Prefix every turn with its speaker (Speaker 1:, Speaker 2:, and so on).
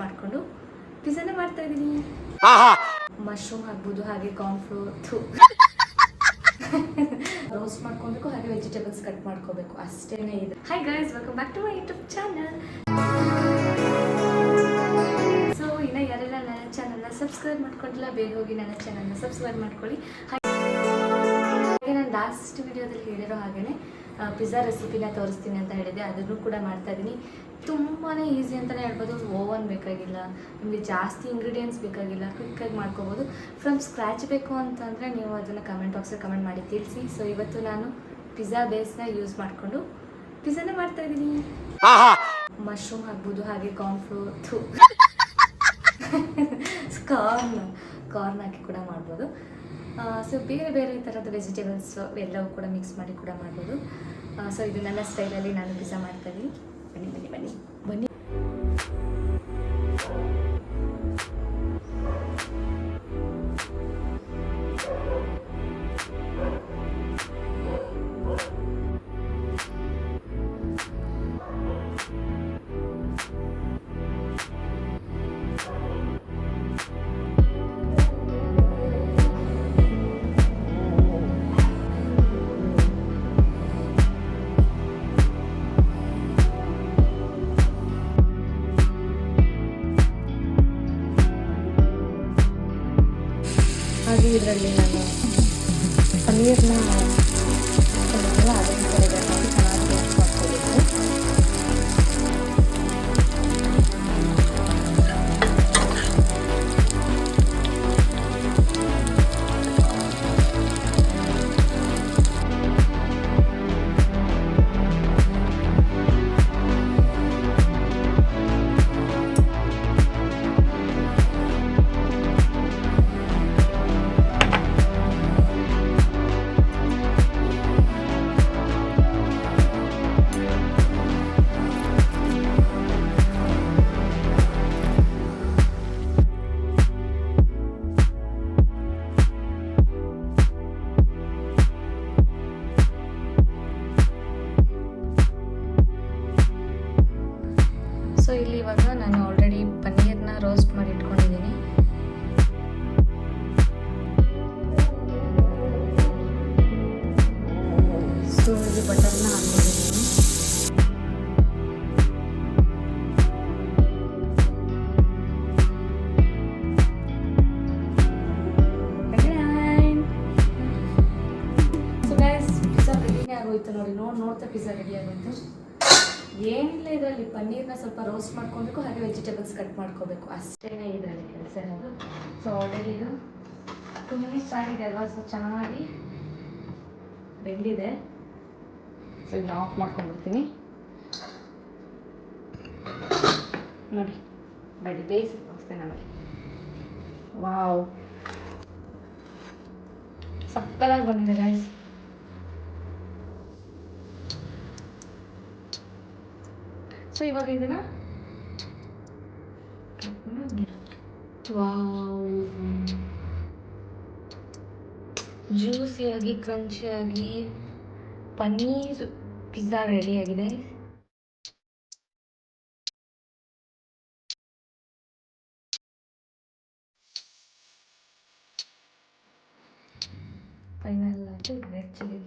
Speaker 1: ಮಾಡಿಕೊಂಡು ಪಿಜ್ಜಾನ ಮಾಡ್ತಾ ಇದ್ದೀನಿ. ಮಶ್ರೂಮ್ ಹಾಕ್ಬೋದು, ಹಾಗೆ ಕಾರ್ನ್ಫ್ಲೋರ್ ರೋಸ್ಟ್ ಮಾಡ್ಕೊಬೇಕು, ಹಾಗೆ ವೆಜಿಟೇಬಲ್ಸ್ ಕಟ್ ಮಾಡ್ಕೋಬೇಕು, ಅಷ್ಟೇನೇ ಇದೆ. Hi guys, welcome back to my YouTube channel. So ಇನ್ನು ಯಾರೆಲ್ಲ ನನ್ನ ಚಾನಲ್ನ ಸಬ್ಸ್ಕ್ರೈಬ್ ಮಾಡ್ಕೊಂಡಿಲ್ಲ, ಬೇಗ ಹೋಗಿ ನನ್ನ ಚಾನಲ್ನ ಸಬ್ಸ್ಕ್ರೈಬ್ ಮಾಡ್ಕೊಳ್ಳಿ. ಹಾಗೆ ನಾನು ಲಾಸ್ಟ್ ವಿಡಿಯೋದಲ್ಲಿ ಹೇಳಿರೋ ಹಾಗೆಯೇ ಪಿಜ್ಜಾ ರೆಸಿಪಿನ ತೋರಿಸ್ತೀನಿ ಅಂತ ಹೇಳಿದೆ, ಅದನ್ನು ಕೂಡ ಮಾಡ್ತಾ ಇದ್ದೀನಿ. ತುಂಬಾ ಈಸಿ ಅಂತಲೇ ಹೇಳ್ಬೋದು. ಓವನ್ ಬೇಕಾಗಿಲ್ಲ, ನಿಮಗೆ ಜಾಸ್ತಿ ಇಂಗ್ರೀಡಿಯೆಂಟ್ಸ್ ಬೇಕಾಗಿಲ್ಲ, ಕ್ವಿಕ್ಕಾಗಿ ಮಾಡ್ಕೋಬೋದು. ಫ್ರಮ್ ಸ್ಕ್ರ್ಯಾಚ್ ಬೇಕು ಅಂತಂದರೆ ನೀವು ಅದನ್ನು ಕಮೆಂಟ್ ಬಾಕ್ಸಲ್ಲಿ ಕಮೆಂಟ್ ಮಾಡಿ ತಿಳಿಸಿ. ಸೊ ಇವತ್ತು ನಾನು ಪಿಜ್ಜಾ ಬೇಸ್ನ ಯೂಸ್ ಮಾಡಿಕೊಂಡು ಪಿಜ್ಜಾನ ಮಾಡ್ತಾಯಿದ್ದೀನಿ. ಮಶ್ರೂಮ್ ಹಾಕ್ಬೋದು, ಹಾಗೆ ಕಾರ್ನ್ಫ್ಲೋರ್ ಕಾರ್ನ್ ಹಾಕಿ ಕೂಡ ಮಾಡ್ಬೋದು. ಸೊ ಬೇರೆ ಬೇರೆ ಥರದ ವೆಜಿಟೇಬಲ್ಸ್ ಎಲ್ಲವೂ ಕೂಡ ಮಿಕ್ಸ್ ಮಾಡಿ ಕೂಡ ಮಾಡ್ಬೋದು. ಸೊ ಇದು ನನ್ನ ಸ್ಟೈಲಲ್ಲಿ ನಾನು ಪಿಜ್ಜಾ ಮಾಡ್ತಾಯಿದ್ದೀನಿ. ಬನ್ನಿ ಬನ್ನಿ ಬನ್ನಿ ಬನ್ನಿ. ಹಾಗೆ ಇದರಲ್ಲಿ ನಾನು ಪನ್ನೀರ್ನ ಹಾಕ್ಕೊಂಡಿದ್ದೆಲ್ಲ ಅದನ್ನು ಕಡೆಗೆ ಹಾಕಿ ಚೆನ್ನಾಗಿ ರೋಸ್ಟ್ ಮಾಡ್ಕೋಬೇಕು. ಸೊ ಇಲ್ಲಿ ಇವಾಗ ನಾನು ಆಲ್ರೆಡಿ ಪನ್ನೀರ್ನ ರೋಸ್ಟ್ ಮಾಡಿ ಇಟ್ಕೊಂಡಿದ್ದೀನಿ. ಸೊ ಇಲ್ಲಿ ಬಟರ್ನ ಹಾಕ್ಕೊಂಡಿದ್ದೀನಿ. ಸೊ ಗೈಸ್, ಪಿಜ್ಜಾ ರೆಡಿನೇ ಆಗೋಯ್ತು ನೋಡಿ. ನೋಡ್ತಾ ಪಿಜ್ಜಾ ರೆಡಿ ಆಗೋಯ್ತು. ಏನಿಲ್ಲ, ಇದರಲ್ಲಿ ಪನ್ನೀರ್ನ ಸ್ವಲ್ಪ ರೋಸ್ಟ್ ಮಾಡ್ಕೊಬೇಕು, ಹಾಗೆ ವೆಜಿಟೇಬಲ್ಸ್ ಕಟ್ ಮಾಡ್ಕೋಬೇಕು, ಅಷ್ಟೇ ಇದರಲ್ಲಿ ಕೆಲಸ ಇರೋದು. ಸೊ ಆಲ್ರೆಡಿ ಇದು 2 ಮಿನಿಟ್ಸ್ ಆಗಿದೆ ಅಲ್ವಾ, ಸೊ ಚೆನ್ನಾಗಿ ಬೆಂದಿದೆ. ಸೊ ಇದನ್ನ ಆಫ್ ಮಾಡ್ಕೊಂಡ್ಬಿಡ್ತೀನಿ ನೋಡಿ. ಬಡಿ ಬೇಯಿಸಿ ತೋರಿಸ್ತೇನೆ ಆಮೇಲೆ. ವಾವ್, ಸಕ್ಕತ್ತಾಗಿ ಬಂದಿದೆ ಗೈಸ್. ಸೊ ಇವಾಗ ಇದನ್ನ ಜ್ಯೂಸಿಯಾಗಿ ಕ್ರಂಚಿಯಾಗಿ ಪನ್ನೀರ್ ಪಿಜ್ಜಾ ರೆಡಿಯಾಗಿದೆ. ಫೈನಲ್ ಆಗಿ ರೆಡ್ ಚಿಲ್ಲಿ